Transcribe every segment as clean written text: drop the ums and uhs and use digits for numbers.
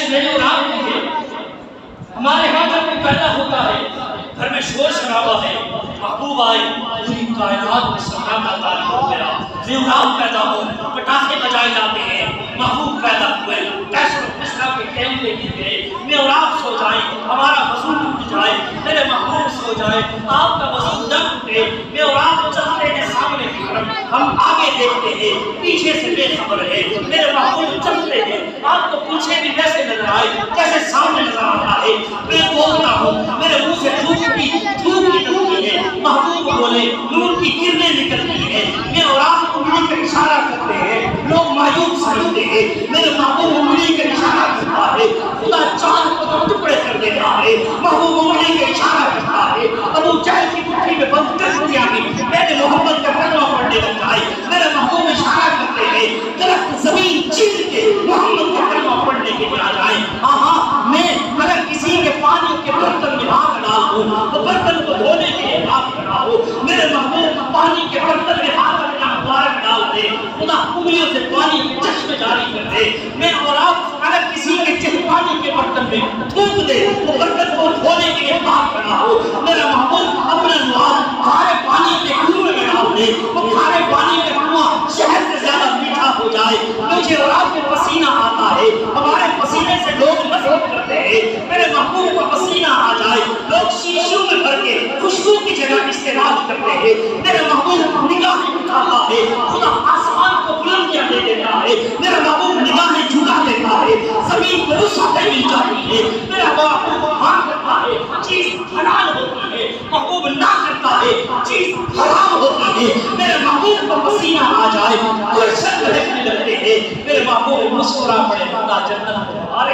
میرے اور آپ کی ہے. ہمارے ہاں جب کوئی پیدا ہوتا ہے گھر میں شور شرابہ ہے, محبوب آئے پوری کائنات میں سناٹا طاری ہو گیا, زیورات پیدا ہو, پٹاخے بجائے جاتے ہیں, محبوب پیدا ہوئے, کیسر و کسرا کے کیمرے گر گئے, میں اور آپ سو جائیں, ہمارا وضو ٹوٹ جائے, میرے محبوب سو جائے, آپ کا وضو نہ ٹوٹے, میں اور آپ چلتے ہیں سامنے کی طرف, ہم آگے دیکھتے ہیں پیچھے سے بے خبر ہے, میرے محبوب چلتے ہیں, آپ کو پیچھے بھی ویسے نظر آئے جیسے سامنے نظر آتا ہے, میں بولتا ہوں میرے منہ سے دھوپ نکلتی ہے, محبوب بولے نور کی کرنیں نکلتی ہیں, میں اور آپ انگلی کا اشارہ کرتے ہیں, لوگ مایوب سمجھتے ہیں, میرے محبوب انگلی کا اشارہ کرتا ہے, خدا چاند کو تو ٹکڑے کر دیتا ہے, محبوب انگلی کا اشارہ کرتا ہے, ابو جہل کی مٹھی میں بند کر دیا کہ میرے محبت کا کلمہ پڑھنے لگ جائے, میرے محبوب اشارہ کرتے ہیں درخت زمین چیر کے محمد کا کلمہ پڑھنے کے لیے آ جائیں. میں اگر کسی کے پانی کے برتن میں ہاتھ ڈال دوں تو برتن کو دھونے کے لیے ہاتھ کھڑا ہو, میرے محبوب پانی کے برتن میں ہاتھ اپنا مبارک ڈال دے, خدا انگلیوں سے پانی کے چشمے جاری کر دے, میں اور آپ اگر کسی کے پانی کے برتن میں تھوک دے تو برتن کو دھونے کے لیے ہاتھ کھڑا ہو, میرا محبوب اپنا نواب کھارے پانی کے کنویں میں ڈال دے, وہ کھارے پانی کا کنواں شہد سے زیادہ میٹھا ہو جائے, مجھے اور آپ کو پسینہ آتا ہے, ہمارے پسینے سے لوگ نفرت کرتے ہیں, میرے محبوب کو پسینہ آ جائے, لوگ شیشوں میں بھر کے خوشبو کی جگہ استعمال کرتے ہیں, میرے محبوب نگاہیں اٹھاتا ہے, خدا آسمان کو بلندیاں دے دیتا ہے, میرا محبوب نگاہیں جھکا دیتا ہے, زمین کو وسعتیں مل جاتی ہے, میرا محبوب ہاں کرتا ہے چیز حلال ہوتی ہے, محبوب نہ کرتا ہے چیز حرام ہوتی ہے, میرے محبوب کو پسینہ آ جائے, گلشن دیکھنے لگتے ہیں, میرے محبوب مسکرا پڑے, خدا جنت تمہارے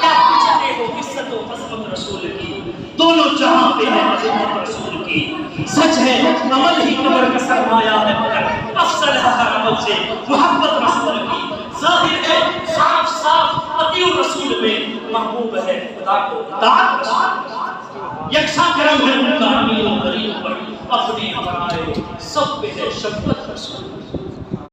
کیا پوچھتے ہو قصت و قسمت رسول کی, دونوں جہاں پہ ہے عظمت رسول کی, سچ ہے عمل ہی قبر کا سرمایہ ہے مگر افضل ہے ہر عمل سے محبت رسول کی, ظاہر ہے صاف صاف اطیع رسول میں, محبوب ہے خدا کو اطاعت رسول, یکساں کرم ہے ان کا امیر و غریب پر, اپنے ہمارے سب پہ ہے شفقت رسول.